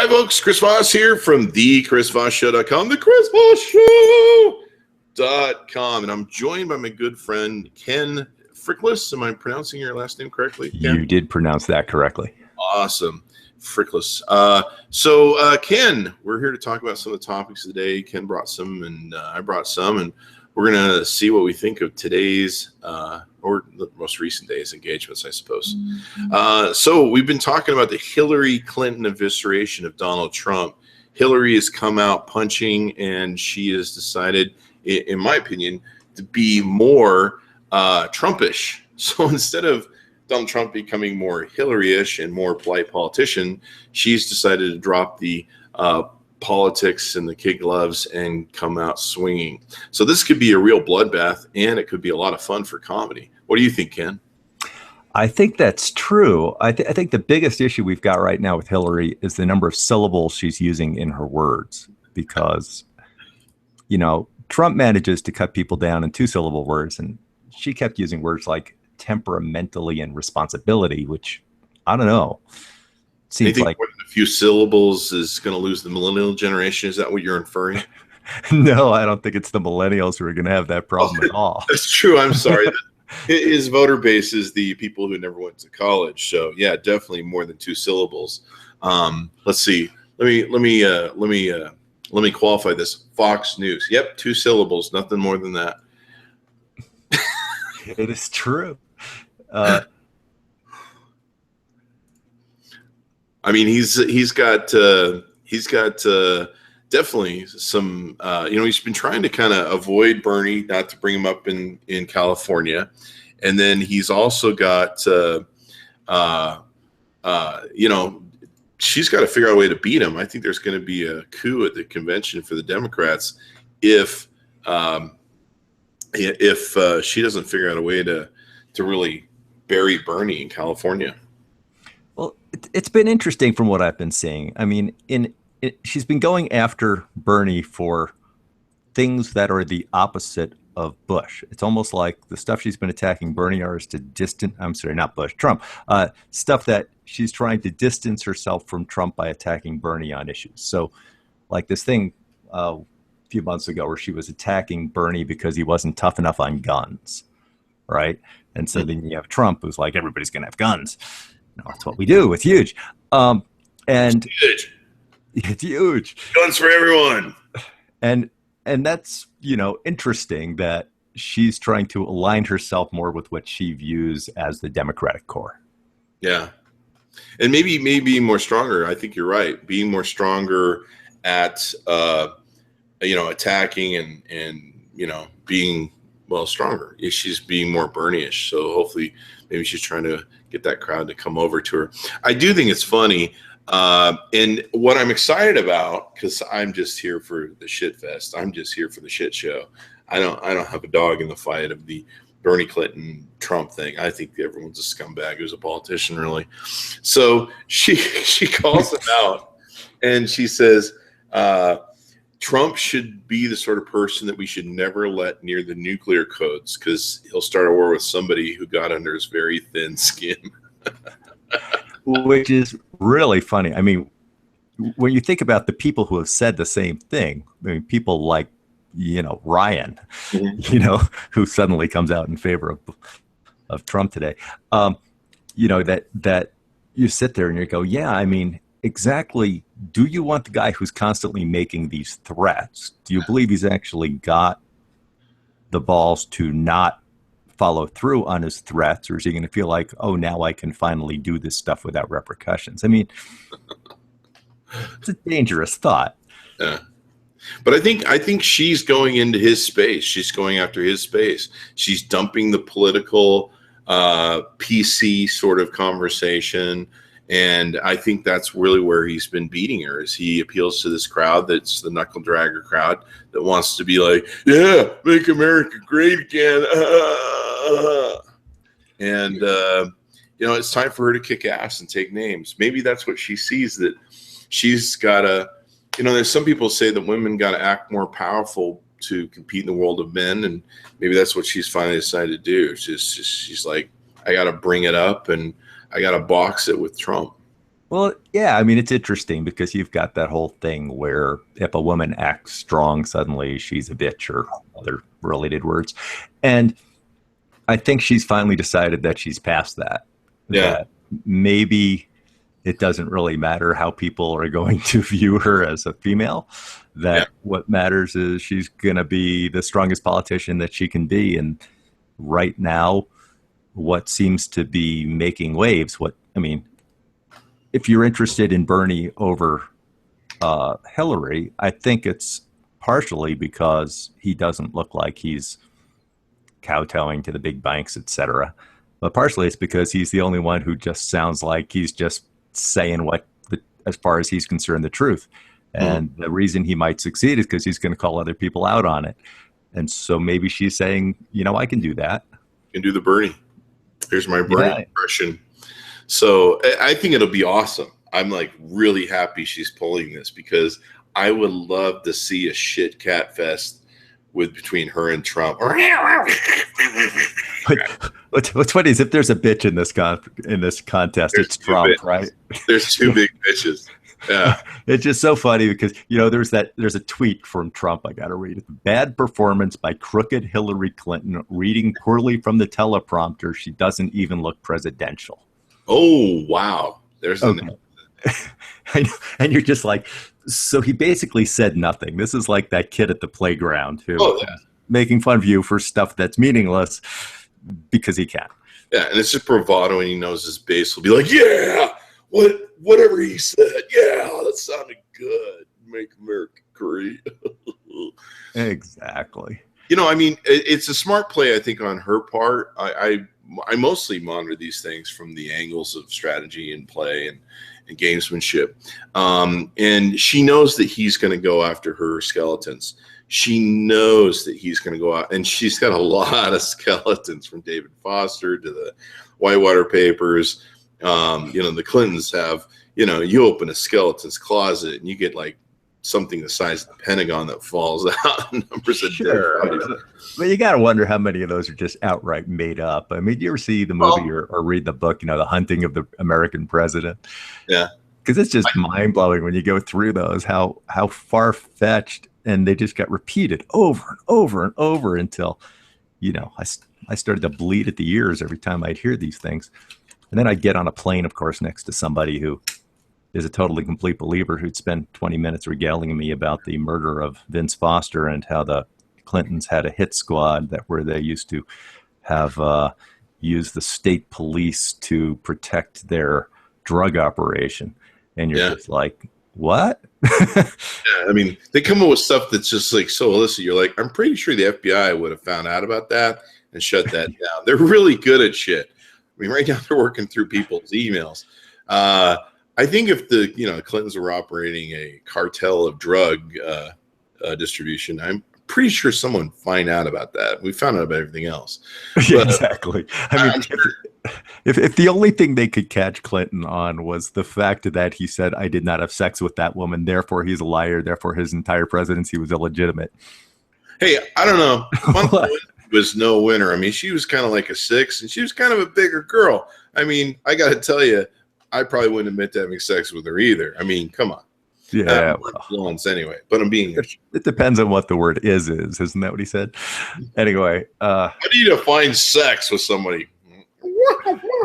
Hi, folks. Chris Voss here from the ChrisVossShow.com, the ChrisVossShow.com. And I'm joined by my good friend, Ken Frickless. Am I pronouncing your last name correctly, Ken? You did pronounce that correctly. Awesome. Frickless. Ken, we're here to talk about some of the topics of the day. Ken brought some, and I brought some, and we're going to see what we think of today's or the most recent day's engagements, I suppose. So we've been talking about the Hillary Clinton evisceration of Donald Trump. Hillary has come out punching, and she has decided, in my opinion, to be more Trumpish. So instead of Donald Trump becoming more Hillary-ish and more polite politician, she's decided to drop the politics and the kid gloves and come out swinging. So this could be a real bloodbath, and it could be a lot of fun for comedy. What do you think, Ken? I think that's true. I think the biggest issue we've got right now with Hillary is the number of syllables she's using in her words, because, you know, Trump manages to cut people down in 2-syllable words, and she kept using words like temperamentally and responsibility, which I don't know. Seems like more than a few syllables is going to lose the millennial generation. Is that what you're inferring? No, I don't think it's the millennials who are going to have that problem at all. That's true. I'm sorry. His voter base is the people who never went to college. So yeah, definitely more than 2 syllables. Let's see. Let me qualify this. Fox News. Yep, 2 syllables. Nothing more than that. It is true. I mean, he's got definitely some, he's been trying to kind of avoid Bernie, not to bring him up in California. And then he's also got, she's got to figure out a way to beat him. I think there's going to be a coup at the convention for the Democrats if she doesn't figure out a way to really bury Bernie in California. Well, it's been interesting from what I've been seeing. I mean, she's been going after Bernie for things that are the opposite of Bush. It's almost like the stuff she's been attacking Bernie is Trump. Stuff that she's trying to distance herself from Trump by attacking Bernie on issues. So like this thing a few months ago where she was attacking Bernie because he wasn't tough enough on guns, right? And so then you have Trump who's like, everybody's going to have guns. No, that's what we do. It's huge. And it's huge. Guns for everyone. And that's, interesting that she's trying to align herself more with what she views as the Democratic core. Yeah. And maybe more stronger. I think you're right. Being more stronger at, attacking and being, stronger. She's being more Bernie-ish. So hopefully maybe she's trying to get that crowd to come over to her. I do think it's funny. And what I'm excited about, because I'm just here for the shit fest. I'm just here for the shit show. I don't have a dog in the fight of the Bernie Clinton Trump thing. I think everyone's a scumbag who's a politician, really. So she calls him out, and she says, Trump should be the sort of person that we should never let near the nuclear codes, because he'll start a war with somebody who got under his very thin skin. Which is really funny. I mean, when you think about the people who have said the same thing, I mean, people like, Ryan, who suddenly comes out in favor of Trump today, that you sit there and you go, yeah, I mean, exactly. Do you want the guy who's constantly making these threats? Do you believe he's actually got the balls to not follow through on his threats, or is he going to feel like, oh, now I can finally do this stuff without repercussions? I mean, it's a dangerous thought. Yeah. But I think she's going into his space. She's going after his space. She's dumping the political PC sort of conversation. And I think that's really where he's been beating her, is he appeals to this crowd that's the knuckle dragger crowd that wants to be like, yeah, make America great again. And, it's time for her to kick ass and take names. Maybe that's what she sees, that she's got to, there's some people say that women got to act more powerful to compete in the world of men. And maybe that's what she's finally decided to do. She's like, I got to bring it up and I got to box it with Trump. Well, yeah, I mean, it's interesting because you've got that whole thing where if a woman acts strong, suddenly she's a bitch or other related words. And I think she's finally decided that she's past that, Yeah. that maybe it doesn't really matter how people are going to view her as a female, Yeah. that what matters is she's going to be the strongest politician that she can be. And right now, what seems to be making waves, if you're interested in Bernie over Hillary, I think it's partially because he doesn't look like he's kowtowing to the big banks, etc. But partially it's because he's the only one who just sounds like he's just saying as far as he's concerned, the truth. And the reason he might succeed is because he's going to call other people out on it. And so maybe she's saying, I can do that. You can do the Bernie. Here's my Bernie impression. So I think it'll be awesome. I'm like really happy she's pulling this because I would love to see a shit cat fest between her and Trump. What's funny is if there's a bitch in this contest, it's Trump, bitches. Right? There's two big bitches. Yeah, it's just so funny because there's a tweet from Trump. I got to read it. Bad performance by crooked Hillary Clinton, reading poorly from the teleprompter. She doesn't even look presidential. Oh wow, there's okay. And you're just like, so he basically said nothing. This is like that kid at the playground who making fun of you for stuff that's meaningless because he can. Yeah, and it's just bravado, and he knows his base will be like, yeah, whatever he said, yeah, that sounded good. Make America great. Exactly. It's a smart play, I think, on her part. I mostly monitor these things from the angles of strategy and play and gamesmanship. And she knows that he's going to go after her skeletons. She knows that he's going to go out, and she's got a lot of skeletons from David Foster to the Whitewater Papers. The Clintons have, you open a skeleton's closet and you get like something the size of the Pentagon that falls out. Numbers of dead bodies. But you got to wonder how many of those are just outright made up. I mean, do you ever see the movie or read the book, The Hunting of the American President? Yeah. Because it's just mind-blowing when you go through those, how far-fetched, and they just got repeated over and over and over until, I started to bleed at the ears every time I'd hear these things. And then I'd get on a plane, of course, next to somebody who is a totally complete believer who'd spend 20 minutes regaling me about the murder of Vince Foster and how the Clintons had a hit squad where they used to have used the state police to protect their drug operation. And you're just like, what? Yeah, I mean, they come up with stuff that's just like so illicit. You're like, I'm pretty sure the FBI would have found out about that and shut that down. They're really good at shit. I mean, right now they're working through people's emails. I think if the Clintons were operating a cartel of drug distribution, I'm pretty sure someone would find out about that. We found out about everything else. Yeah, exactly. I mean, if the only thing they could catch Clinton on was the fact that he said, I did not have sex with that woman, therefore he's a liar, therefore his entire presidency was illegitimate. Hey, I don't know. Was no winner. I mean, she was kind of like a 6, and she was kind of a bigger girl. I mean, I got to tell you, I probably wouldn't admit to having sex with her either. I mean, come on. Yeah. Influence anyway, but I'm being. It depends on what the word is. Isn't that what he said? Anyway. How do you define sex with somebody?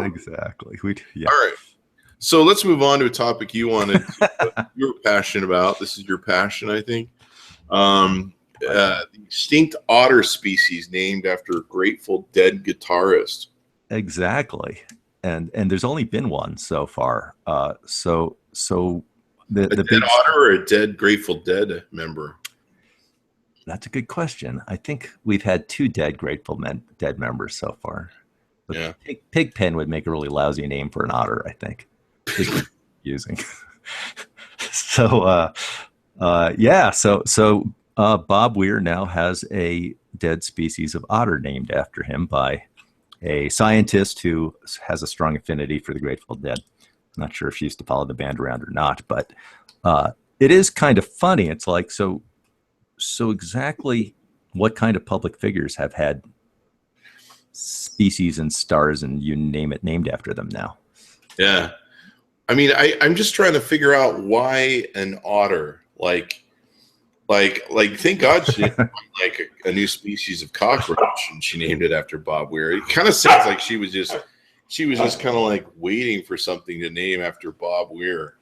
Exactly. All right. So let's move on to a topic you were passionate about. This is your passion, I think. The extinct otter species named after a Grateful Dead guitarist. Exactly. And there's only been one so far. So the dead big otter or a dead Grateful Dead member? That's a good question. I think we've had 2 dead Grateful Dead members so far. But yeah. Pigpen would make a really lousy name for an otter, I think. Using. So Bob Weir now has a dead species of otter named after him by a scientist who has a strong affinity for the Grateful Dead. I'm not sure if she used to follow the band around or not, but it is kind of funny. It's like, so exactly what kind of public figures have had species and stars and you name it named after them now? Yeah. I mean, I'm just trying to figure out why an otter, thank God she didn't find, like a new species of cockroach and she named it after Bob Weir. It kind of sounds like she was just kind of like waiting for something to name after Bob Weir.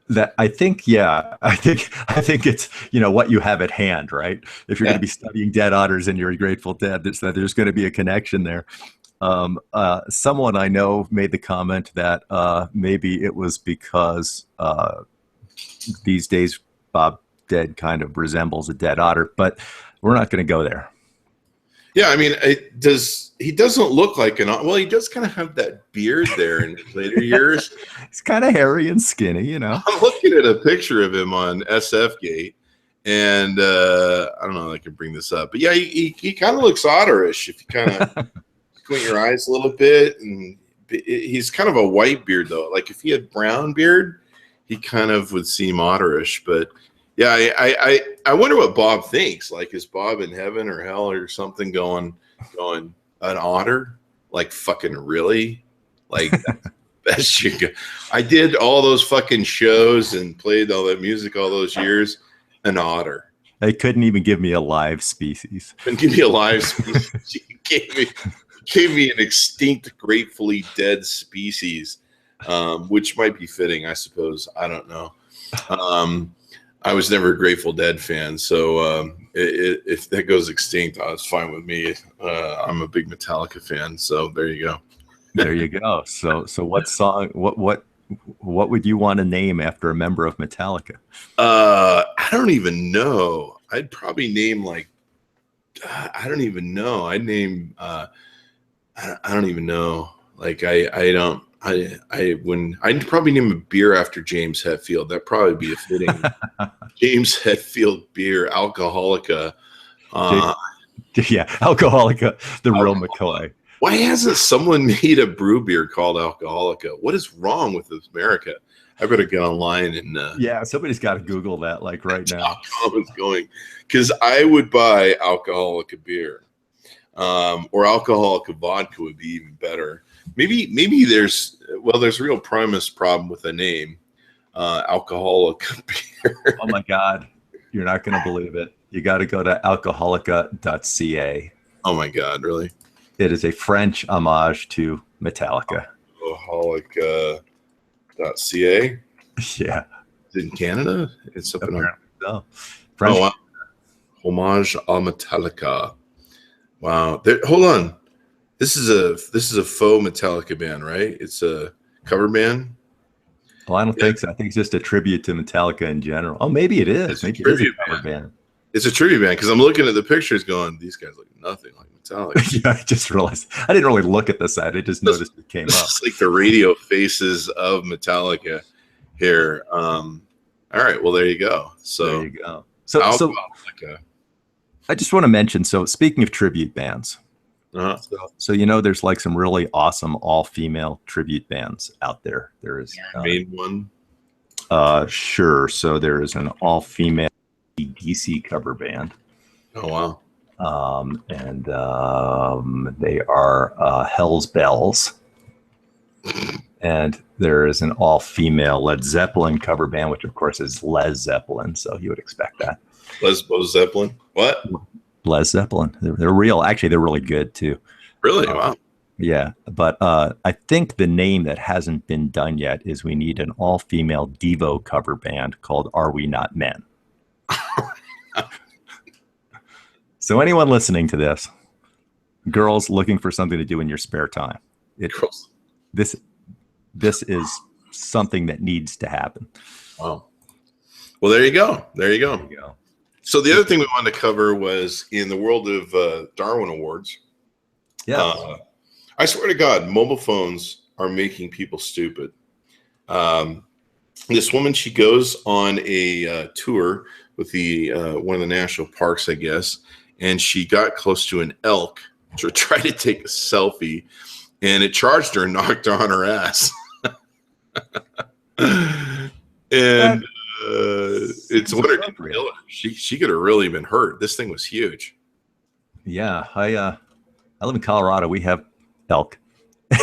That I think it's, what you have at hand, right? If you're going to be studying dead otters and you're a Grateful Dead, there's going to be a connection there. Someone I know made the comment that maybe it was because these days Bob Dead kind of resembles a dead otter, but we're not going to go there. Yeah, I mean, he doesn't look like an otter. Well, he does kind of have that beard there in his later years. He's kind of hairy and skinny, I'm looking at a picture of him on SFgate, and I don't know if I can bring this up, but yeah, he kind of looks otterish if you kind of squint your eyes a little bit, and he's kind of a white beard though. Like if he had brown beard, he kind of would seem otterish. But yeah, I wonder what Bob thinks. Like, is Bob in heaven or hell or something going an otter? Like, fucking really? Like, best you go. I did all those fucking shows and played all that music all those years. An otter. They couldn't even give me a live species. Couldn't give me a live species. You gave me an extinct, gratefully dead species, which might be fitting, I suppose. I don't know. I was never a Grateful Dead fan, so if that goes extinct, it's fine with me. I'm a big Metallica fan, so there you go. There you go. So what song? What would you want to name after a member of Metallica? I don't even know. I'd probably name I don't even know. I'd name. I don't even know. Like I'd probably name a beer after James Hetfield. That'd probably be a fitting James Hetfield beer, Alcoholica. Yeah, Alcoholica, the real McCoy. Why hasn't someone made a brew beer called Alcoholica? What is wrong with America? I better get online and yeah, somebody's got to Google that like right now. It's going, because I would buy Alcoholica beer, or Alcoholica vodka would be even better. Maybe there's a real premise problem with the name, Alcoholica beer. Oh my God, you're not going to believe it. You got to go to alcoholica.ca. Oh my God, really? It is a French homage to Metallica. Alcoholica.ca. Yeah. In Canada? It's something like no. French. Oh, wow. Homage à Metallica. Wow. Hold on. This is a faux Metallica band, right? It's a cover band. Well, I don't think so. I think it's just a tribute to Metallica in general. Oh, maybe it is. It's maybe it is a cover band. It's a tribute band because I'm looking at the pictures going, these guys look nothing like Metallica. Yeah, I just realized. I didn't really look at the side. I just noticed it came up. It's like the radio faces of Metallica here. All right. Well, there you go. So there you go. So I just want to mention, so speaking of tribute bands, so there's like some really awesome all-female tribute bands out there. There is main one. Sure. So there is an all-female DC cover band. Oh wow. And they are Hell's Bells. And there is an all-female Led Zeppelin cover band, which of course is Les Zeppelin. So you would expect that. Lesbo Zeppelin? What? Les Zeppelin. They're real. Actually, they're really good too. Really? Wow. Yeah. But I think the name that hasn't been done yet is we need an all-female Devo cover band called Are We Not Men? So anyone listening to this, girls looking for something to do in your spare time, this is something that needs to happen. Wow. Well, there you go. There you go. So the other thing we wanted to cover was in the world of Darwin Awards. Yeah. I swear to God, mobile phones are making people stupid. This woman, she goes on a tour with one of the national parks, I guess, and she got close to an elk to try to take a selfie, and it charged her and knocked her on her ass. And it's what her killer. She could have really been hurt. This thing was huge. Yeah, I live in Colorado. We have elk,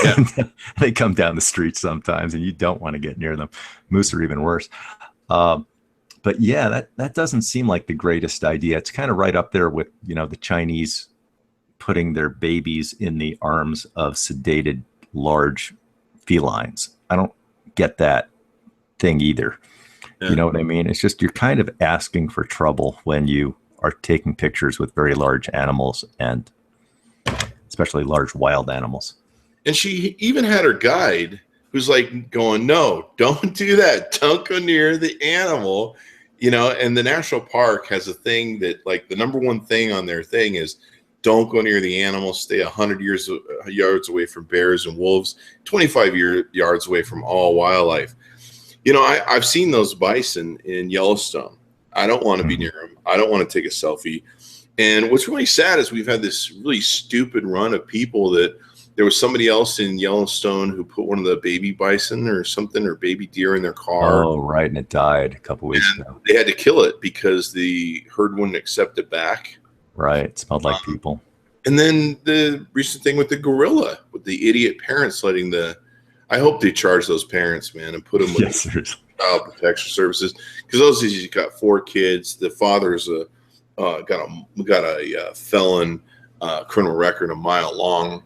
Yeah. They come down the street sometimes, and you don't want to get near them. Moose are even worse. But yeah, that doesn't seem like the greatest idea. It's kind of right up there with, the Chinese putting their babies in the arms of sedated large felines. I don't get that thing either. Yeah. You know what I mean? It's just you're kind of asking for trouble when you are taking pictures with very large animals, and especially large wild animals. And she even had her guide who's like going, no, don't do that. Don't go near the animal. And the national park has a thing that, like, the number one thing on their thing is don't go near the animal. Stay 100 yards away from bears and wolves, 25 yards away from all wildlife. I've seen those bison in Yellowstone. I don't want to be near them. I don't want to take a selfie. And what's really sad is we've had this really stupid run of people that there was somebody else in Yellowstone who put one of the baby bison or something, or baby deer, in their car. Oh, right. And it died a couple weeks ago. They had to kill it because the herd wouldn't accept it back. Right. It smelled like people. And then the recent thing with the gorilla, with the idiot parents letting I hope they charge those parents, man, and put them with child protection services, because those days you got 4 kids. The father's got a felon criminal record a mile long,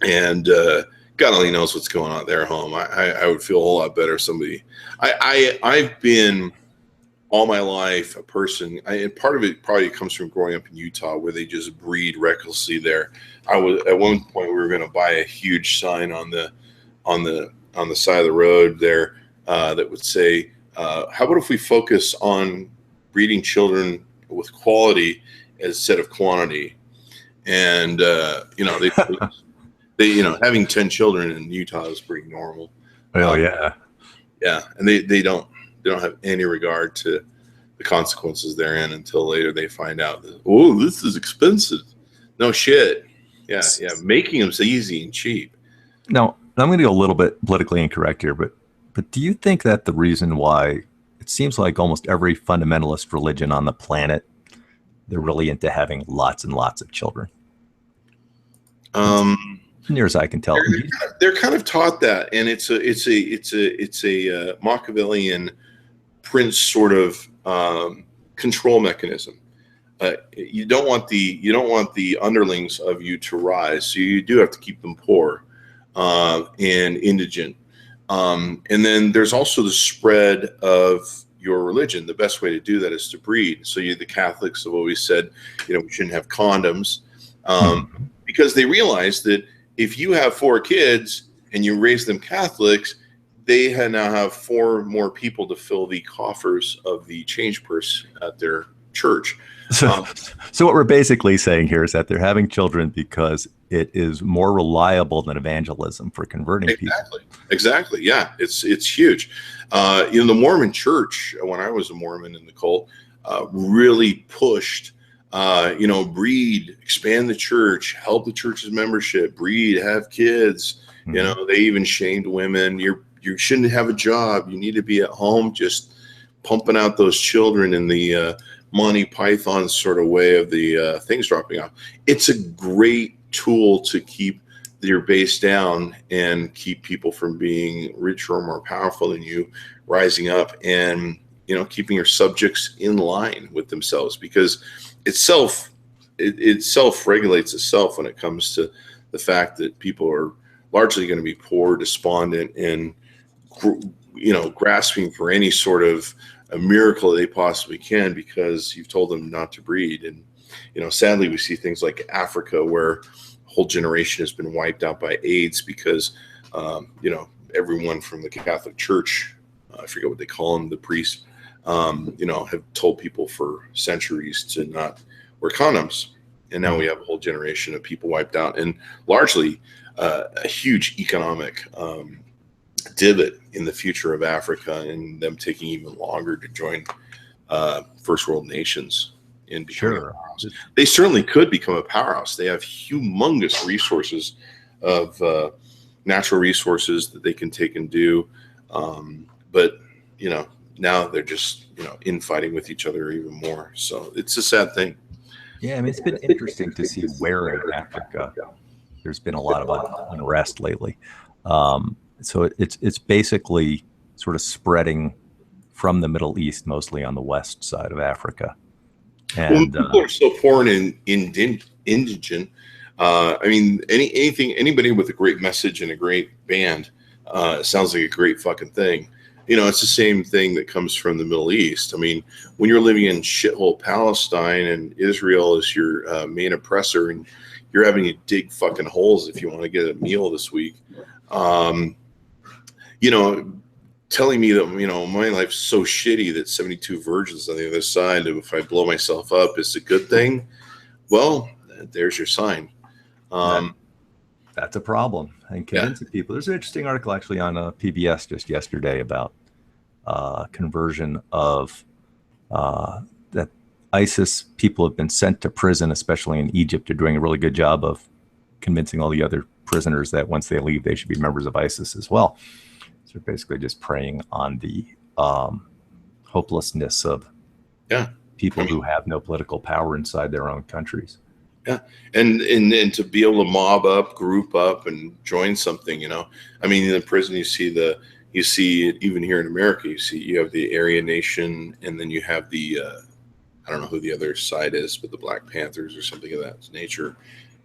and God only knows what's going on at their home. I would feel a whole lot better if somebody. I've been all my life a person, and part of it probably comes from growing up in Utah, where they just breed recklessly there. At one point we were going to buy a huge sign on the side of the road there that would say, how about if we focus on breeding children with quality instead of quantity? And they having 10 children in Utah is pretty normal. Oh yeah. Yeah. And they don't have any regard to the consequences therein until later they find out that, oh, this is expensive. No shit. Yeah. Making them easy and cheap. Now, I'm going to go a little bit politically incorrect here, but do you think that the reason why it seems like almost every fundamentalist religion on the planet, they're really into having lots and lots of children? Near as I can tell, they're kind of taught that, and it's a Machiavellian prince sort of control mechanism. You don't want the underlings of you to rise, so you do have to keep them poor and indigent. And then there's also the spread of your religion. The best way to do that is to breed. So the Catholics have always said, we shouldn't have condoms, because they realize that if you have 4 kids and you raise them Catholics, they now have 4 more people to fill the coffers of the change purse at their church. So what we're basically saying here is that they're having children because it is more reliable than evangelism for converting people. Exactly. Yeah, it's huge. The Mormon Church, when I was a Mormon in the cult, really pushed, breed, expand the church, help the church's membership, breed, have kids. Mm-hmm. They even shamed women. You shouldn't have a job. You need to be at home, just pumping out those children in the Monty Python sort of way of the things dropping off. It's a great tool to keep your base down and keep people from being richer or more powerful than you rising up, and keeping your subjects in line with themselves, because it self-regulates itself when it comes to the fact that people are largely going to be poor, despondent, and grasping for any sort of a miracle they possibly can, because you've told them not to breed. And sadly, we see things like Africa, where a whole generation has been wiped out by AIDS because everyone from the Catholic Church, I forget what they call them, the priests, have told people for centuries to not wear condoms. And now we have a whole generation of people wiped out, and largely a huge economic divot in the future of Africa, and them taking even longer to join first world nations in becoming a powerhouse. They certainly could become a powerhouse. They have humongous resources of natural resources that they can take and do. But now they're just infighting with each other even more. So it's a sad thing. Yeah, I mean, it's been interesting to see where in Africa there's been a lot of unrest lately. So it's basically sort of spreading from the Middle East, mostly on the west side of Africa. And people are so poor and indigent. I mean, anybody with a great message and a great band sounds like a great fucking thing. You know, it's the same thing that comes from the Middle East. I mean, when you're living in shithole Palestine and Israel is your main oppressor, and you're having to dig fucking holes if you want to get a meal this week, you know, telling me that, you know, my life's so shitty that 72 virgins on the other side, and if I blow myself up, is a good thing. Well, there's your sign. That's a problem. And convincing people. There's an interesting article actually on PBS just yesterday about conversion of that ISIS people have been sent to prison, especially in Egypt. They're doing a really good job of convincing all the other prisoners that once they leave, they should be members of ISIS as well. So they're basically just preying on the hopelessness of people who have no political power inside their own countries. Yeah, and to be able to mob up, group up, and join something, you know. I mean, in the prison, you see it even here in America. You have the Aryan Nation, and then you have the I don't know who the other side is, but the Black Panthers or something of that nature,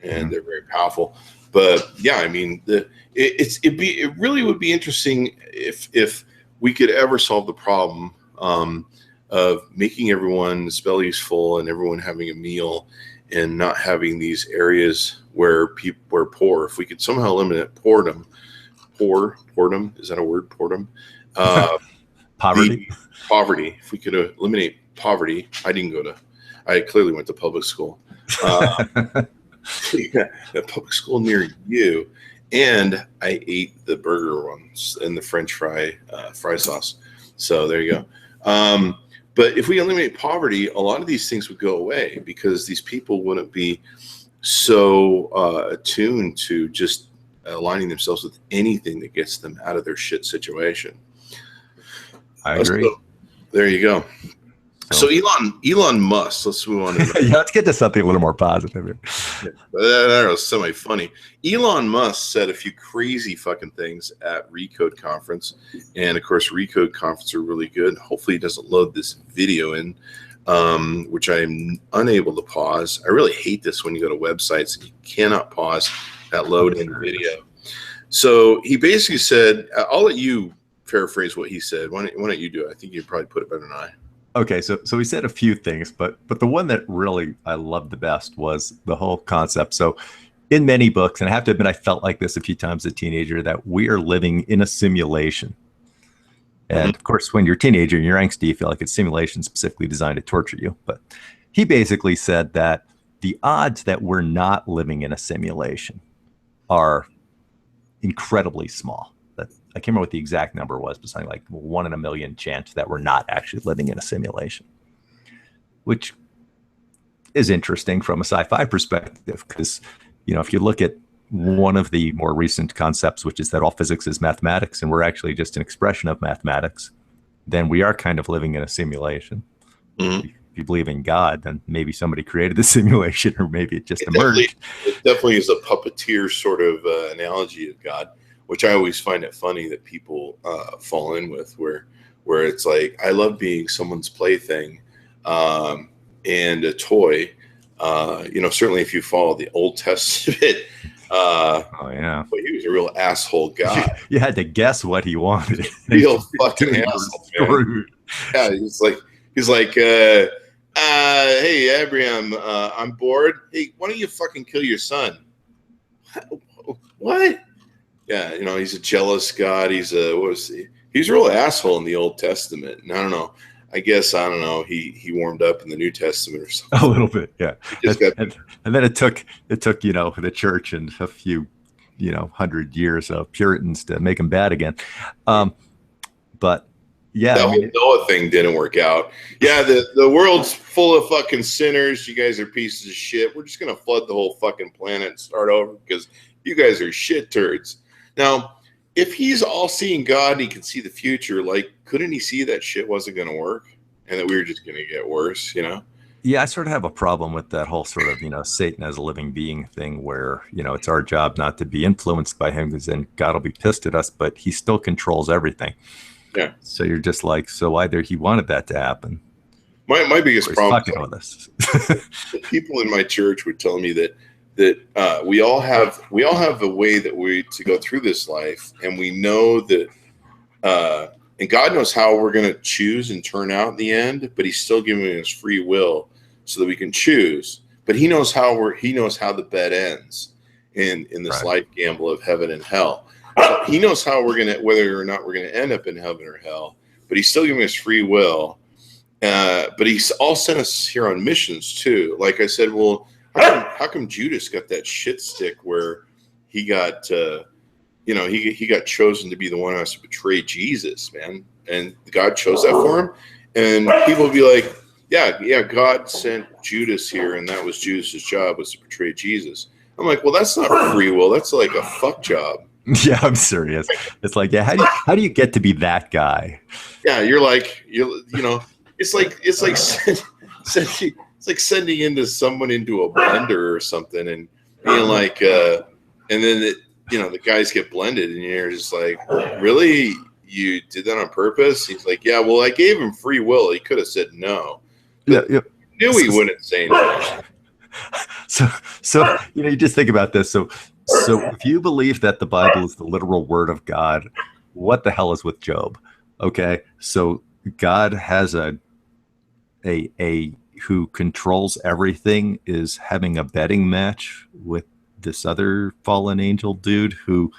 and they're very powerful. But yeah, I mean, it really would be interesting if we could ever solve the problem of making everyone's bellies full and everyone having a meal, and not having these areas where people are poor. If we could somehow eliminate boredom, is that a word? Boredom, poverty. If we could eliminate poverty, I clearly went to public school. Yeah, a public school near you, and I ate the burger ones and the French fry sauce. So there you go. But if we eliminate poverty, a lot of these things would go away because these people wouldn't be so attuned to just aligning themselves with anything that gets them out of their shit situation. I agree. So, there you go. So Elon Musk, let's move on. Yeah, let's get to something a little more positive here. That was semi-funny. Elon Musk said a few crazy fucking things at Recode Conference. And, of course, Recode Conference are really good. Hopefully he doesn't load this video in, which I am unable to pause. I really hate this when you go to websites and you cannot pause that load-in video. So he basically said, I'll let you paraphrase what he said. Why don't you do it? I think you'd probably put it better than I. Okay, so he said a few things, but the one that really I loved the best was the whole concept. So in many books, and I have to admit I felt like this a few times as a teenager, that we are living in a simulation. And of course, when you're a teenager and you're angsty, you feel like it's simulation specifically designed to torture you. But he basically said that the odds that we're not living in a simulation are incredibly small. I can't remember what the exact number was, but something like 1 in a million chance that we're not actually living in a simulation, which is interesting from a sci-fi perspective, because, you know, if you look at one of the more recent concepts, which is that all physics is mathematics and we're actually just an expression of mathematics, then we are kind of living in a simulation. If you believe in God, then maybe somebody created the simulation, or maybe it just emerged. It definitely is a puppeteer sort of analogy of God, which I always find it funny that people fall in with, where it's like, I love being someone's plaything and a toy. You know, certainly if you follow the Old Testament, oh yeah, but he was a real asshole guy. You had to guess what he wanted. Real fucking asshole, man. Yeah, he's like, hey Abraham, I'm bored. Hey, why don't you fucking kill your son? What? Yeah, you know, he's a jealous God. He's a real asshole in the Old Testament. And I don't know. He warmed up in the New Testament or something. A little bit, yeah. And then it took you know, the church and a few, you know, 100 years of Puritans to make him bad again. But yeah, that whole Noah thing didn't work out. Yeah, the world's full of fucking sinners. You guys are pieces of shit. We're just gonna flood the whole fucking planet and start over because you guys are shit turds. Now, if he's all-seeing God and he can see the future, like, couldn't he see that shit wasn't going to work and that we were just going to get worse, you know? Yeah, I sort of have a problem with that whole sort of, Satan as a living being thing where, it's our job not to be influenced by him because then God will be pissed at us, but he still controls everything. Yeah. So you're just like, so either he wanted that to happen. My biggest or he's problem fucking with us. people in my church would tell me that we all have a way that we to go through this life, and we know that and God knows how we're going to choose and turn out in the end, but he's still giving us free will so that we can choose. But he knows how the bet ends in this life gamble of heaven and hell. So he knows how whether or not we're going to end up in heaven or hell, but he's still giving us free will. But he's all sent us here on missions too. Like I said, well, how come Judas got that shit stick where he got, he got chosen to be the one who has to betray Jesus, man, and God chose that for him. And people would be like, yeah, God sent Judas here, and that was Judas's job, was to betray Jesus. I'm like, well, that's not free will. That's like a fuck job. Yeah, I'm serious. It's like, yeah, how do you get to be that guy? Yeah, it's like sending into someone into a blender or something, and being like, and then the guys get blended, and you're just like, really, you did that on purpose? He's like, yeah, well, I gave him free will. He could have said no. Yeah. Knew he wouldn't say no. So you just think about this. So if you believe that the Bible is the literal word of God, what the hell is with Job? Okay, so God has a who controls everything is having a betting match with this other fallen angel dude who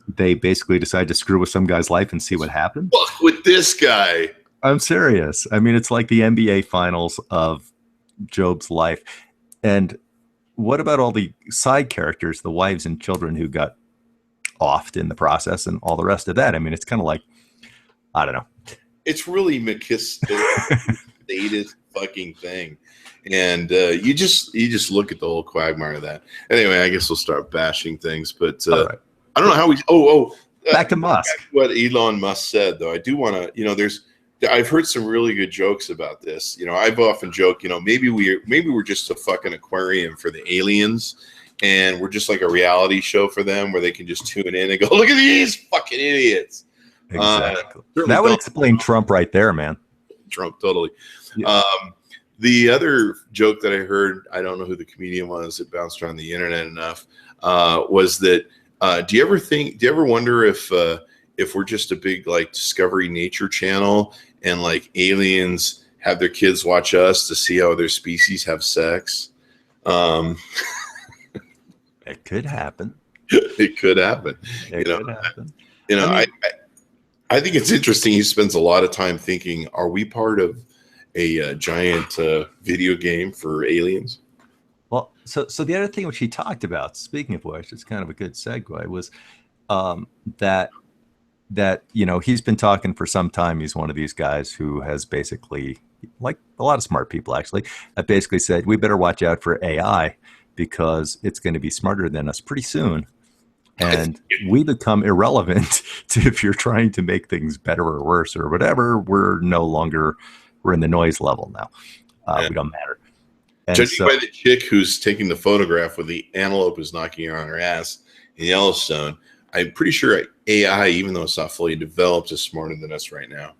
they basically decide to screw with some guy's life and see what happens. Fuck with this guy. I'm serious. I mean, it's like the NBA finals of Job's life. And what about all the side characters, the wives and children who got offed in the process and all the rest of that? I mean, it's kind of like, I don't know. It's really sadist fucking thing. And you just look at the whole quagmire of that. Anyway, I guess we'll start bashing things, but right. I don't know how we. Back to Musk. Back to what Elon Musk said, though, I do want to. I've heard some really good jokes about this. I've often joked, maybe we're just a fucking aquarium for the aliens, and we're just like a reality show for them where they can just tune in and go, look at these fucking idiots. Exactly. That would explain Trump right there, man. Trump, totally. Yeah. The other joke that I heard, I don't know who the comedian was, it bounced around the internet enough, was that do you ever wonder if we're just a big like Discovery Nature channel and like aliens have their kids watch us to see how other species have sex? It could happen. It could happen. It could happen. I think it's interesting. He spends a lot of time thinking, are we part of a giant video game for aliens? Well, so the other thing which he talked about, speaking of which, it's kind of a good segue, was that he's been talking for some time. He's one of these guys who has basically, like a lot of smart people actually, have basically said, we better watch out for AI because it's going to be smarter than us pretty soon. And we become irrelevant to if you're trying to make things better or worse or whatever. We're in the noise level now. We don't matter. And judging by the chick who's taking the photograph with the antelope is knocking her on her ass in Yellowstone, I'm pretty sure AI, even though it's not fully developed, is smarter than us right now.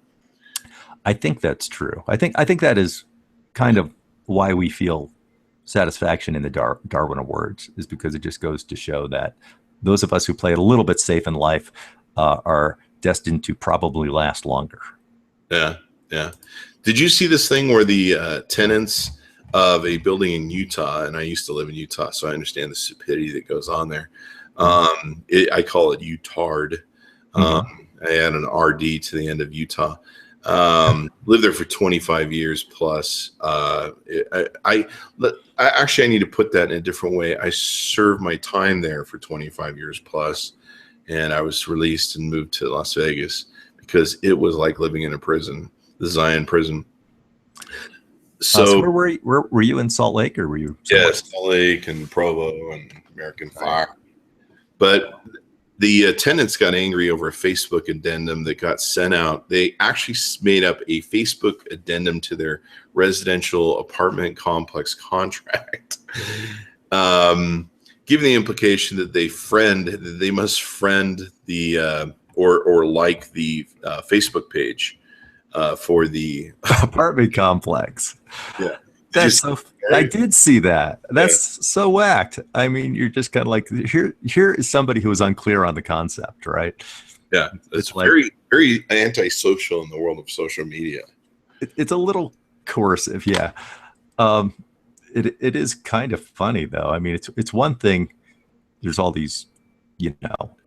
I think that's true. I think that is kind of why we feel satisfaction in the Darwin Awards, is because it just goes to show that those of us who play it a little bit safe in life are destined to probably last longer. Yeah. Did you see this thing where the tenants of a building in Utah, and I used to live in Utah, so I understand the stupidity that goes on there. I call it Utard. I add an RD to the end of Utah. Lived there for 25 years plus. I need to put that in a different way. I served my time there for 25 years plus, and I was released and moved to Las Vegas because it was like living in a prison, the Zion prison. So where were you in Salt Lake, or were you? Yeah, Salt Lake and Provo and American Fire. But the tenants got angry over a Facebook addendum that got sent out. They actually made up a Facebook addendum to their residential apartment complex contract, giving the implication that they must friend the or like the Facebook page for the apartment complex. Yeah. I did see that. That's so whacked. I mean, you're just kind of like, here is somebody who is unclear on the concept, right? Yeah, it's like, very, very antisocial in the world of social media. It's a little coercive, yeah. It is kind of funny though. I mean, it's one thing. There's all these,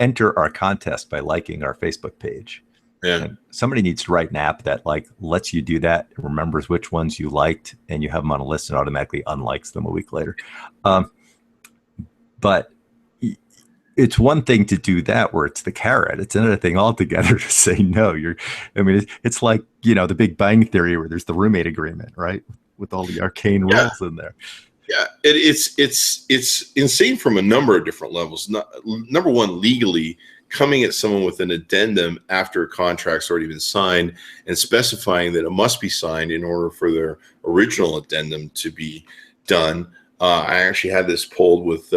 enter our contest by liking our Facebook page. Yeah. And somebody needs to write an app that like lets you do that, remembers which ones you liked, and you have them on a list and automatically unlikes them a week later. But it's one thing to do that where it's the carrot. It's another thing altogether to say no. It's like, the Big Bang Theory where there's the roommate agreement, right? With all the arcane rules in there. Yeah, it's insane from a number of different levels. Number one, legally, coming at someone with an addendum after a contract's already been signed and specifying that it must be signed in order for their original addendum to be done. I actually had this pulled with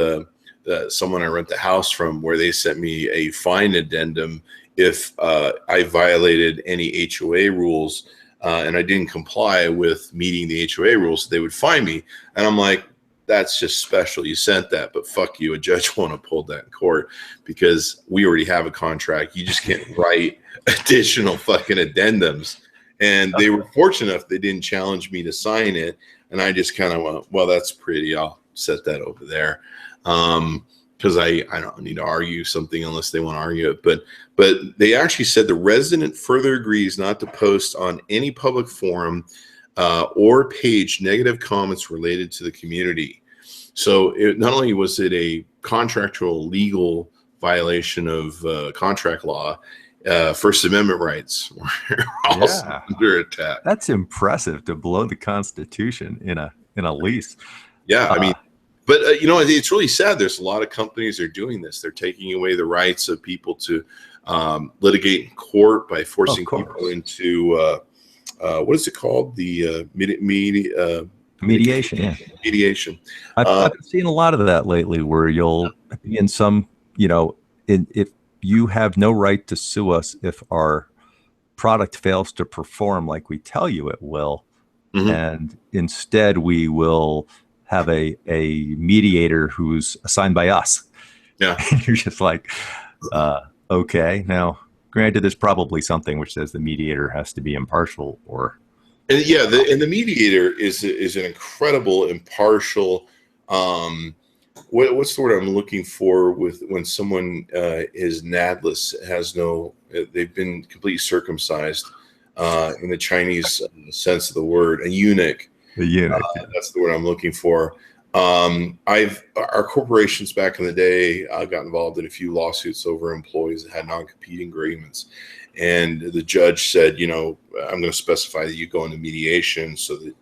someone I rent the house from, where they sent me a fine addendum if I violated any HOA rules and I didn't comply with meeting the HOA rules. They would fine me. And I'm like, that's just special. You sent that, but fuck you. A judge won't uphold that in court because we already have a contract. You just can't write additional fucking addendums. And they were fortunate enough they didn't challenge me to sign it. And I just kind of went, well, that's pretty. I'll set that over there. Because I don't need to argue something unless they want to argue it. But they actually said the resident further agrees not to post on any public forum or page negative comments related to the community. So not only was it a contractual legal violation of contract law, First Amendment rights were also under attack. That's impressive to blow the Constitution in a lease. Yeah, I mean, but it's really sad. There's a lot of companies that are doing this. They're taking away the rights of people to litigate in court by forcing people into what is it called? The mediation. Yeah, mediation. I've seen a lot of that lately, where you'll be in some, if you have no right to sue us if our product fails to perform like we tell you it will, and instead we will have a mediator who's assigned by us. Yeah, you're just like, okay, now. Granted, there's probably something which says the mediator has to be impartial, or and the mediator is an incredible impartial. What's the word I'm looking for with when someone is nadless, has no, they've been completely circumcised in the Chinese sense of the word, a eunuch. The eunuch. That's the word I'm looking for. Our corporations back in the day got involved in a few lawsuits over employees that had non-competing agreements, and the judge said, I'm going to specify that you go into mediation so that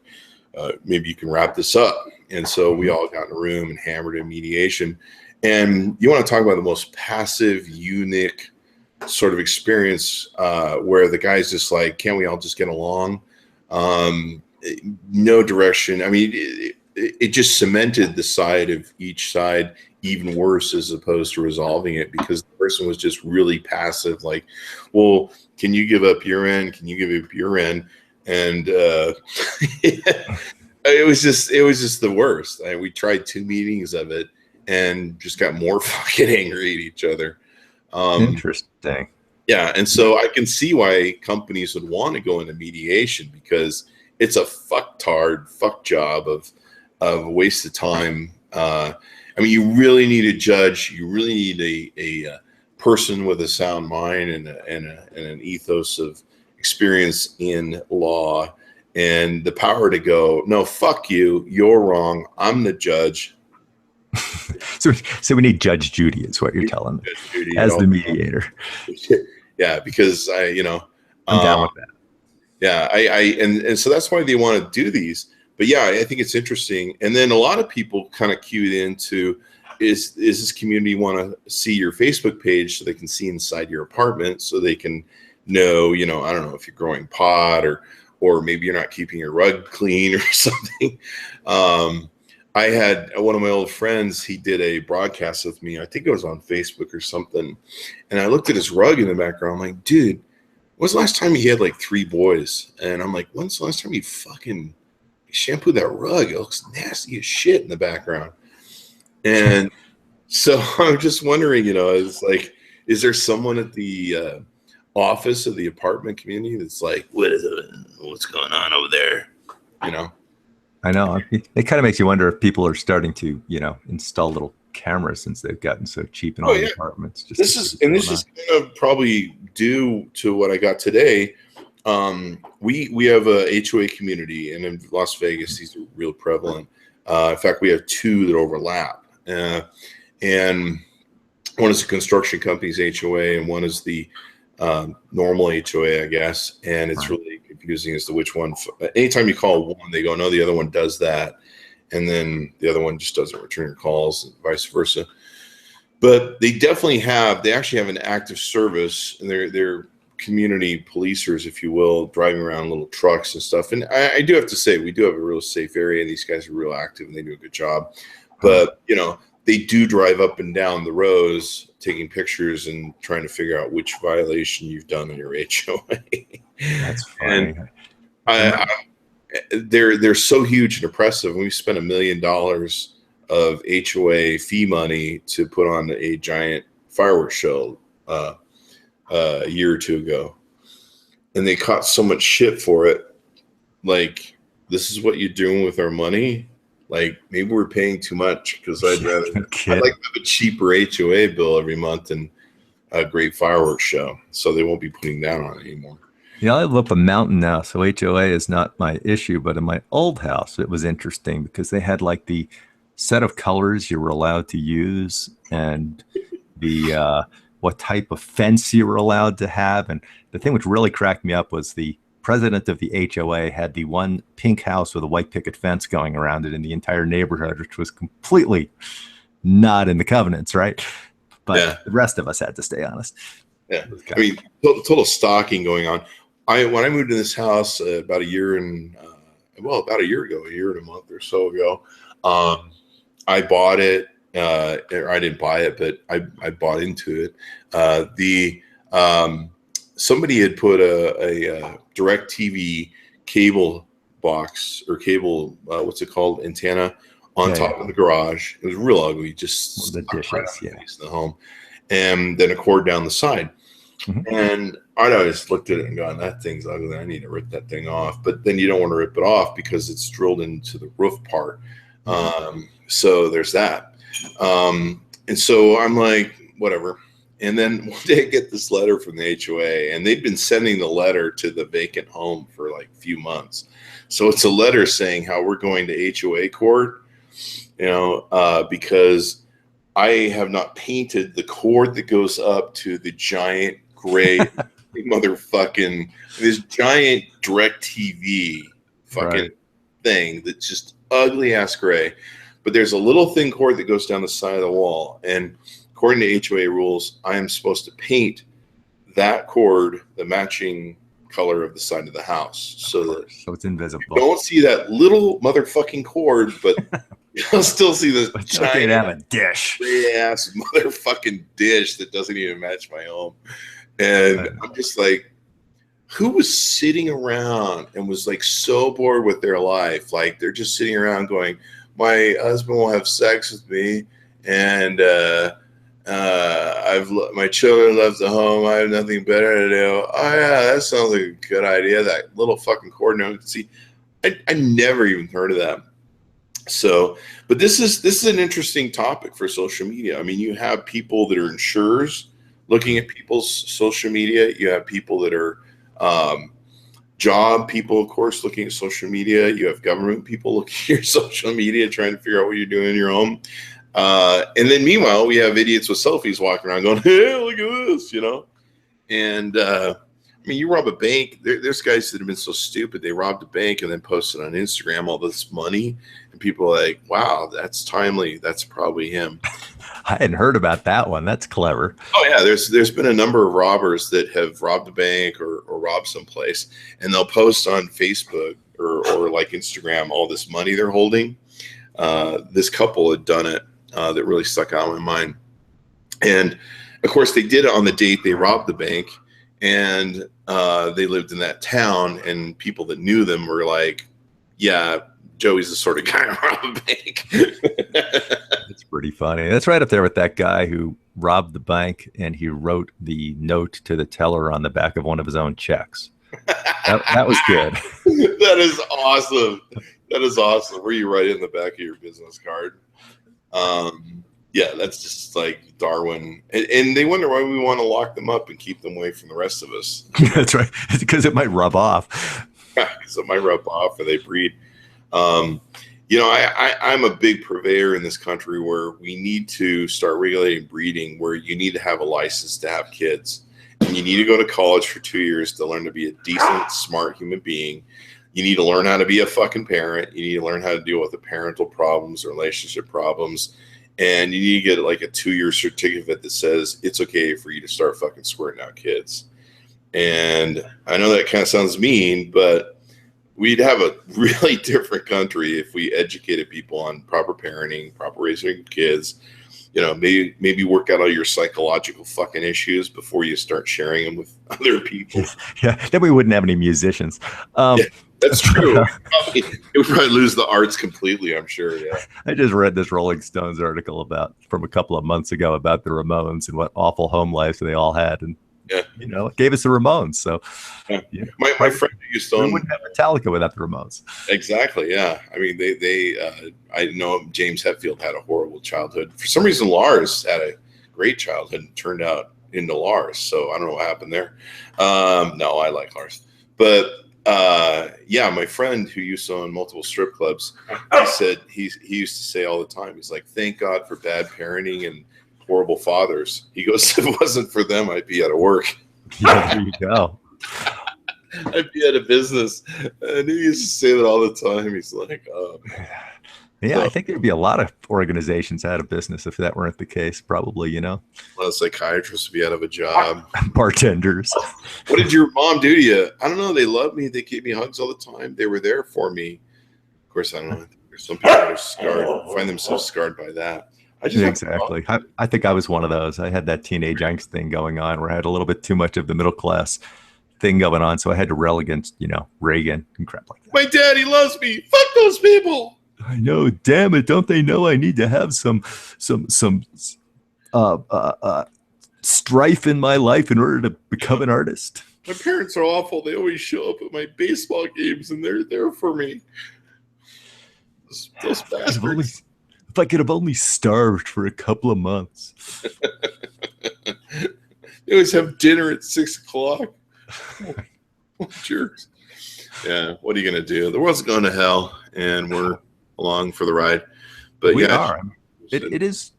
maybe you can wrap this up. And so we all got in a room and hammered in mediation. And you want to talk about the most passive, eunuch sort of experience where the guy's just like, can't we all just get along? No direction. I mean, it just cemented the side of each side even worse, as opposed to resolving it, because the person was just really passive. Like, well, can you give up your end? Can you give up your end? And it was just the worst. We tried 2 meetings of it and just got more fucking angry at each other. Interesting. Yeah, and so I can see why companies would want to go into mediation, because it's a fuck job of a waste of time. I mean, you really need a judge. You really need a person with a sound mind and an ethos of experience in law and the power to go, no, fuck you. You're wrong. I'm the judge. So we need Judge Judy, is what you're telling me, as the mediator. Yeah, because I'm down with that. Yeah, and so that's why they want to do these. But yeah, I think it's interesting. And then a lot of people kind of cued into is this community want to see your Facebook page so they can see inside your apartment, so they can know, I don't know if you're growing pot or maybe you're not keeping your rug clean or something. I had one of my old friends, he did a broadcast with me. I think it was on Facebook or something. And I looked at his rug in the background. I'm like, dude, when's the last time he had like 3 boys? And I'm like, when's the last time he fucking shampooed that rug? It looks nasty as shit in the background. And so I'm just wondering, it's like, is there someone at the office of the apartment community that's like, what's going on over there? I know. It kind of makes you wonder if people are starting to, install little cameras since they've gotten so cheap in all the apartments. This is going to probably due to what I got today. We have a HOA community, and in Las Vegas, these are real prevalent. In fact, we have 2 that overlap. And one is the construction company's HOA, and one is the normal HOA, I guess. And it's really confusing as to which one. Anytime you call one, they go, no, the other one does that. And then the other one just doesn't return your calls, and vice versa. But they actually have an active service, and they're community policers, if you will, driving around little trucks and stuff. And I do have to say, we do have a real safe area. These guys are real active, and they do a good job. But, they do drive up and down the rows, taking pictures and trying to figure out which violation you've done in your HOA. That's funny. And they're so huge and oppressive. We spent $1 million of HOA fee money to put on a giant fireworks show a year or 2 ago, and they caught so much shit for it. Like, this is what you're doing with our money. Like, maybe we're paying too much, because I'd like to have a cheaper HOA bill every month and a great fireworks show, so they won't be putting that on anymore. I live up a mountain now, so HOA is not my issue. But in my old house, it was interesting because they had like the set of colors you were allowed to use, and the what type of fence you were allowed to have. And the thing which really cracked me up was the president of the HOA had the one pink house with a white picket fence going around it in the entire neighborhood, which was completely not in the covenants, right? But the rest of us had to stay honest. Yeah, I mean, total stalking going on. When I moved to this house about a year ago, a year and a month or so ago, I bought it. Or I didn't buy it, but I bought into it. Somebody had put a direct TV cable box or cable, what's it called, antenna on top of the garage. It was real ugly, just the dishes, in the home, and then a cord down the side. And I just looked at it and gone, that thing's ugly. I need to rip that thing off. But then you don't want to rip it off because it's drilled into the roof part. So there's that. And so I'm like, whatever. And then one day I get this letter from the HOA, and they'd been sending the letter to the vacant home for like a few months. So it's a letter saying how we're going to HOA court, because I have not painted the cord that goes up to the giant gray motherfucking, this giant direct TV fucking thing that's just ugly ass gray. But there's a little thin cord that goes down the side of the wall. And according to HOA rules, I am supposed to paint that cord the matching color of the side of the house. So it's invisible. You don't see that little motherfucking cord, but you'll still see this giant have a dish. Ass motherfucking dish that doesn't even match my home. And I'm just like, who was sitting around and was like so bored with their life? Like, they're just sitting around going, my husband will have sex with me, and my children left the home. I have nothing better to do. Oh yeah, that sounds like a good idea. That little fucking cord. No, see, I never even heard of that. So, but this is an interesting topic for social media. I mean, you have people that are insurers looking at people's social media. You have people that are job people, of course, looking at social media. You have government people looking at your social media, trying to figure out what you're doing in your home. And then meanwhile, we have idiots with selfies walking around going, hey, look at this, And I mean, you rob a bank. There's guys that have been so stupid they robbed a bank and then posted on Instagram all this money, and people are like, "Wow, that's timely. That's probably him." I hadn't heard about that one. That's clever. Oh yeah, there's been a number of robbers that have robbed a bank or robbed someplace, and they'll post on Facebook or like Instagram all this money they're holding. This couple had done it that really stuck out in my mind, and of course they did it on the date they robbed the bank, and they lived in that town, and people that knew them were like, "Yeah, Joey's the sort of guy who robbed a bank." It's pretty funny. That's right up there with that guy who robbed the bank and he wrote the note to the teller on the back of one of his own checks. That was good. That is awesome. That is awesome. Where you write it in the back of your business card. Yeah, that's just like Darwin. And they wonder why we want to lock them up and keep them away from the rest of us. That's right. Because it might rub off. Because it might rub off or they breed. I'm a big purveyor in this country where we need to start regulating breeding, where you need to have a license to have kids. And you need to go to college for 2 years to learn to be a decent, smart human being. You need to learn how to be a fucking parent. You need to learn how to deal with the parental problems, relationship problems. And you need to get like a 2-year certificate that says it's okay for you to start fucking squirting out kids. And I know that kind of sounds mean, but we'd have a really different country if we educated people on proper parenting, proper raising kids. Maybe work out all your psychological fucking issues before you start sharing them with other people. Yeah, then we wouldn't have any musicians. Yeah, that's true. It would probably lose the arts completely, I'm sure. Yeah. I just read this Rolling Stones article from a couple of months ago about the Ramones and what awful home lives they all had, and it gave us the Ramones. So, yeah. My friend who used to own, we wouldn't have Metallica without the Ramones. Exactly. Yeah. I mean, I know James Hetfield had a horrible childhood. For some reason, Lars had a great childhood and turned out into Lars. So I don't know what happened there. No, I like Lars, but my friend who used to own multiple strip clubs, he said he used to say all the time, he's like, "Thank God for bad parenting and horrible fathers." He goes, "If it wasn't for them, I'd be out of work." Yeah, there you go. I'd be out of business. And he used to say that all the time. He's like, "Oh, man." Yeah, I think there'd be a lot of organizations out of business if that weren't the case, probably, A lot of psychiatrists would be out of a job. Bartenders. What did your mom do to you? I don't know. They love me. They gave me hugs all the time. They were there for me. Of course, I don't know. There's some people that are scarred, find themselves scarred by that. Exactly. I think I was one of those. I had that teenage angst thing going on where I had a little bit too much of the middle class thing going on. So I had to rail against, Reagan and crap like that. My daddy loves me. Fuck those people. I know. Damn it. Don't they know I need to have some strife in my life in order to become an artist? My parents are awful. They always show up at my baseball games and they're there for me. Those bastards. If I could have only starved for a couple of months. They always have dinner at 6:00. Oh, jerks. Yeah, what are you going to do? The world's going to hell, and we're along for the ride. But we are. It has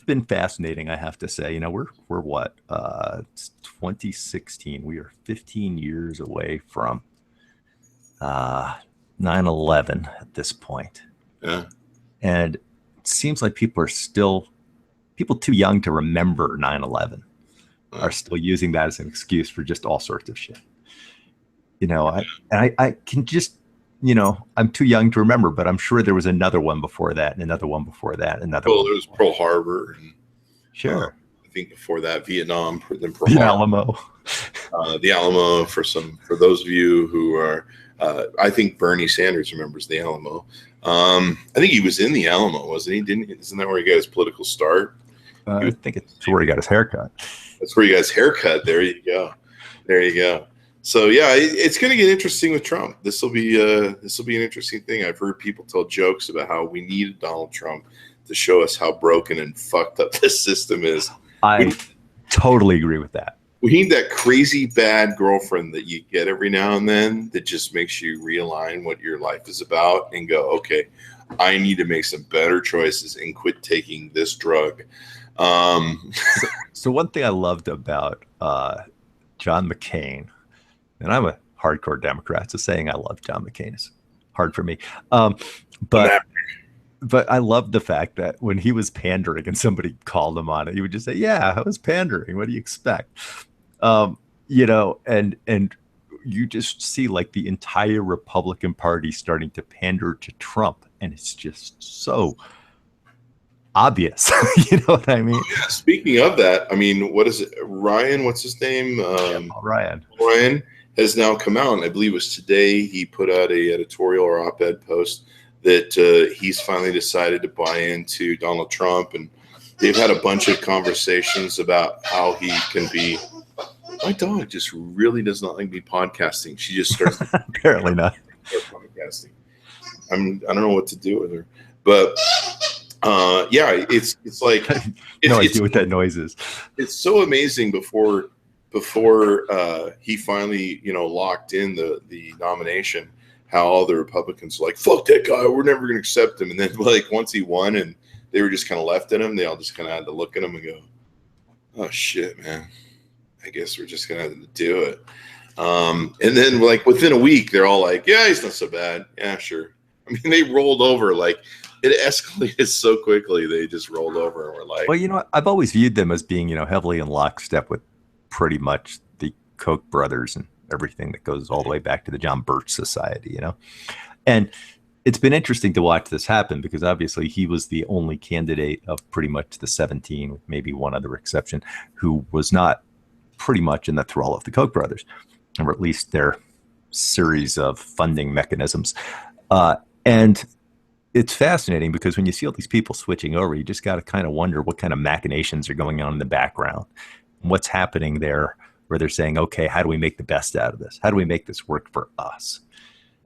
been fascinating, I have to say. We're what? It's 2016. We are 15 years away from 9/11 at this point. Yeah. And it seems like people too young to remember 9/11 are still using that as an excuse for just all sorts of shit. I can just, I'm too young to remember, but I'm sure there was another one before that and another one before that. There was Pearl Harbor. And, sure. I think before that, Vietnam, then Pearl the Harbor. Alamo. The Alamo, for those of you who are, I think Bernie Sanders remembers the Alamo. I think he was in the Alamo, wasn't he? Isn't that where he got his political start? I think it's where he got his haircut. That's where he got his haircut. There you go. So yeah, it's going to get interesting with Trump. This will be an interesting thing. I've heard people tell jokes about how we needed Donald Trump to show us how broken and fucked up this system is. I totally agree with that. We need that crazy bad girlfriend that you get every now and then that just makes you realign what your life is about and go, okay, I need to make some better choices and quit taking this drug. So one thing I loved about John McCain and I'm a hardcore Democrat, so saying I love John McCain is hard for me. But I love the fact that when he was pandering and somebody called him on it, he would just say, "Yeah, I was pandering. What do you expect?" And you just see like the entire Republican Party starting to pander to Trump, and it's just so obvious. You know what I mean? Oh, yeah. Speaking of that, I mean, what is it? Ryan, what's his name? Ryan has now come out, and I believe it was today he put out a editorial or op-ed post that he's finally decided to buy into Donald Trump, and they've had a bunch of conversations about how he can be. My dog just really does not like me podcasting. She just starts apparently not podcasting. I don't know what to do with her, but yeah, it's like no idea what that noise is. It's so amazing before he finally locked in the nomination, how all the Republicans were like, fuck that guy, we're never gonna accept him. And then like once he won and they were just kind of left at him, they all just kind of had to look at him and go, oh shit, man, I guess we're just gonna have to do it. And then like within a week they're all like, yeah, he's not so bad, yeah, sure. I mean, they rolled over. Like, it escalated so quickly. They just rolled over and were like, well, I've always viewed them as being, heavily in lockstep with pretty much the Koch brothers and everything that goes all the way back to the John Birch Society, And it's been interesting to watch this happen because obviously he was the only candidate of pretty much the 17, with maybe one other exception, who was not pretty much in the thrall of the Koch brothers, or at least their series of funding mechanisms. And it's fascinating because when you see all these people switching over, you just got to kind of wonder what kind of machinations are going on in the background. What's happening there where they're saying, okay, how do we make the best out of this? How do we make this work for us?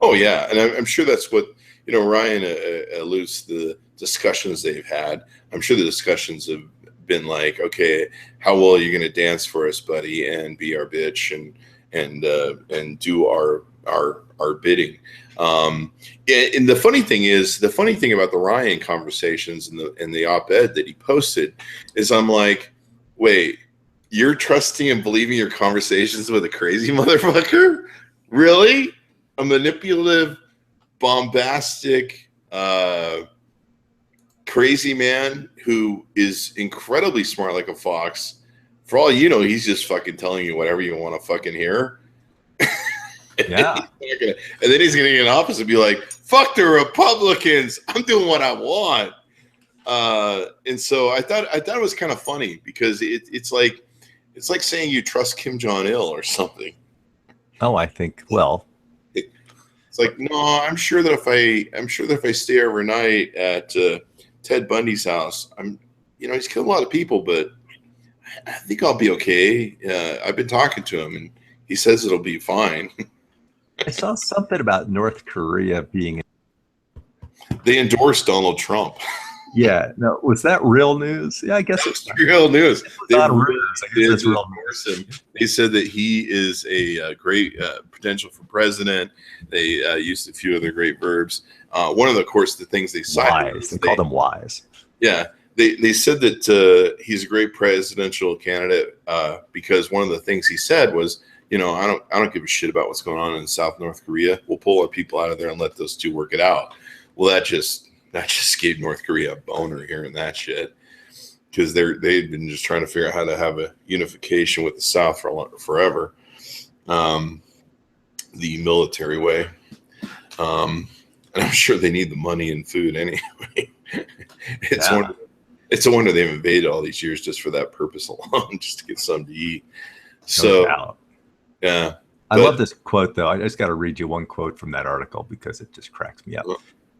Oh, yeah. And I'm sure that's what, Ryan alludes to the discussions they've had. I'm sure the discussions have been like, okay, how well are you going to dance for us, buddy, and be our bitch and do our bidding. And the funny thing about the Ryan conversations and the op-ed that he posted is I'm like, wait, you're trusting and believing your conversations with a crazy motherfucker? Really? A manipulative, bombastic, crazy man who is incredibly smart like a fox. For all you know, he's just fucking telling you whatever you want to fucking hear. Yeah. And then he's going to get in office and be like, fuck the Republicans. I'm doing what I want. And so I thought it was kind of funny because it's like saying you trust Kim Jong-il or something. Oh, I think, well, it's like, no, I'm sure that if I stay overnight at Ted Bundy's house, he's killed a lot of people, but I think I'll be okay. I've been talking to him and he says it'll be fine. I saw something about North Korea being. They endorsed Donald Trump. Yeah. No, was that real news? Yeah, I guess it's real news. They real news. They said that he is a great potential for president. They used a few other great verbs. One of the, of course, the things they cited. Wise. They called him wise. Yeah. They said that he's a great presidential candidate because one of the things he said was, I don't give a shit about what's going on in South North Korea. We'll pull our people out of there and let those two work it out. Well, that just gave North Korea a boner hearing that shit because they've been just trying to figure out how to have a unification with the South for forever, the military way. And I'm sure they need the money and food anyway. It's a wonder they've invaded all these years just for that purpose alone, just to get something to eat. So. Yeah. I love this quote, though. I just got to read you one quote from that article because it just cracks me up.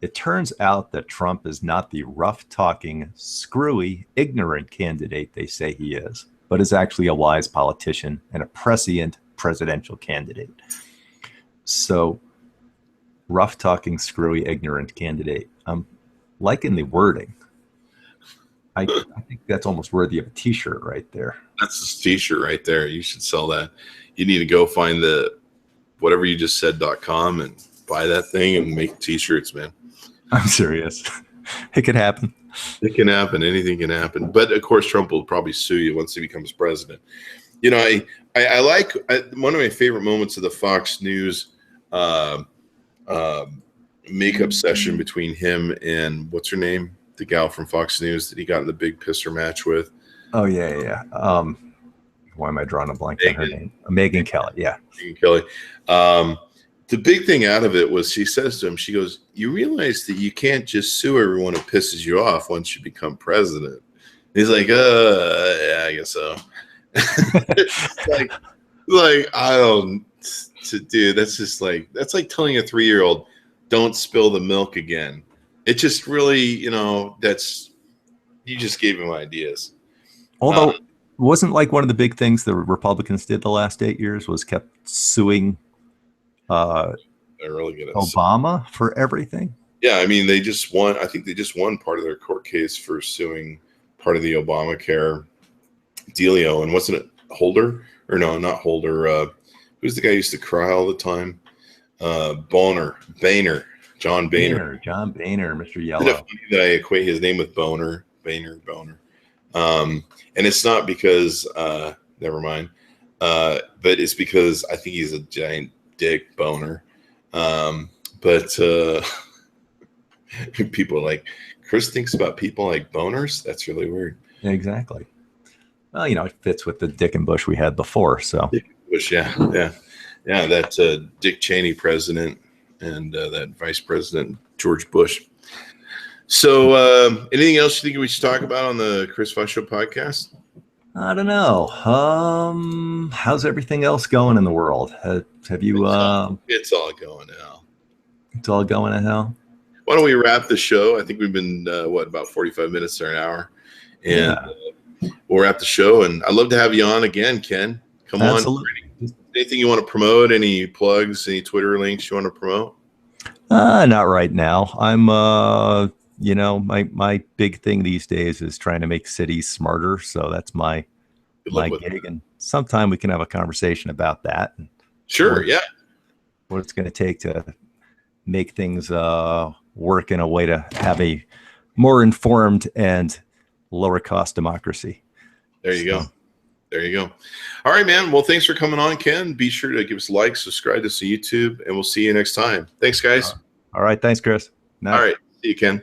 It turns out that Trump is not the rough-talking, screwy, ignorant candidate they say he is, but is actually a wise politician and a prescient presidential candidate. So, rough-talking, screwy, ignorant candidate. I'm liking the wording. I think that's almost worthy of a T-shirt right there. That's a T-shirt right there. You should sell that. You need to go find the whatever you just said.com and buy that thing and make T-shirts, man. I'm serious. It could happen. It can happen. Anything can happen. But of course, Trump will probably sue you once he becomes president. You know, I like one of my favorite moments of the Fox News makeup session between him and what's her name, the gal from Fox News that he got in the big pisser match with. Oh yeah. Why am I drawing a blank on her name? Megyn Kelly. Yeah, Megyn Kelly. The big thing out of it was she says to him, she goes, "You realize that you can't just sue everyone who pisses you off once you become president." And he's like, yeah, I guess so. like I don't, dude. That's just that's like telling a 3-year-old, "Don't spill the milk again." It just really, you just gave him ideas. Although it wasn't like one of the big things the Republicans did the last 8 years was kept suing they're really good at Obama for everything. Yeah, I mean, they just won. I think they just won part of their court case for suing part of the Obamacare dealio. And wasn't it Holder? Or no, not Holder. Who's the guy who used to cry all the time? Boehner. John Boehner. John Boehner, Mr. Yellow. Isn't it funny that I equate his name with Boehner? Boehner. And it's not because, never mind, but it's because I think he's a giant dick boner. But people are like, Chris thinks about people like boners? That's really weird. Exactly. Well, it fits with the Dick and Bush we had before. So Dick Bush, yeah. That Dick Cheney president and that Vice President George Bush. So, anything else you think we should talk about on the Chris Voss Show podcast? I don't know. How's everything else going in the world? Have you? It's all going to hell. It's all going to hell. Why don't we wrap the show? I think we've been about 45 minutes or an hour, and we'll wrap the show. And I'd love to have you on again, Ken. Come on. Anything you want to promote? Any plugs? Any Twitter links you want to promote? Not right now. I'm my big thing these days is trying to make cities smarter. So that's my gig. And sometime we can have a conversation about that. Sure. What it's going to take to make things work in a way to have a more informed and lower cost democracy. There you go. All right, man. Well, thanks for coming on, Ken. Be sure to give us a like, subscribe to us on YouTube, and we'll see you next time. Thanks, guys. All right. Thanks, Chris. All right. See you, Ken.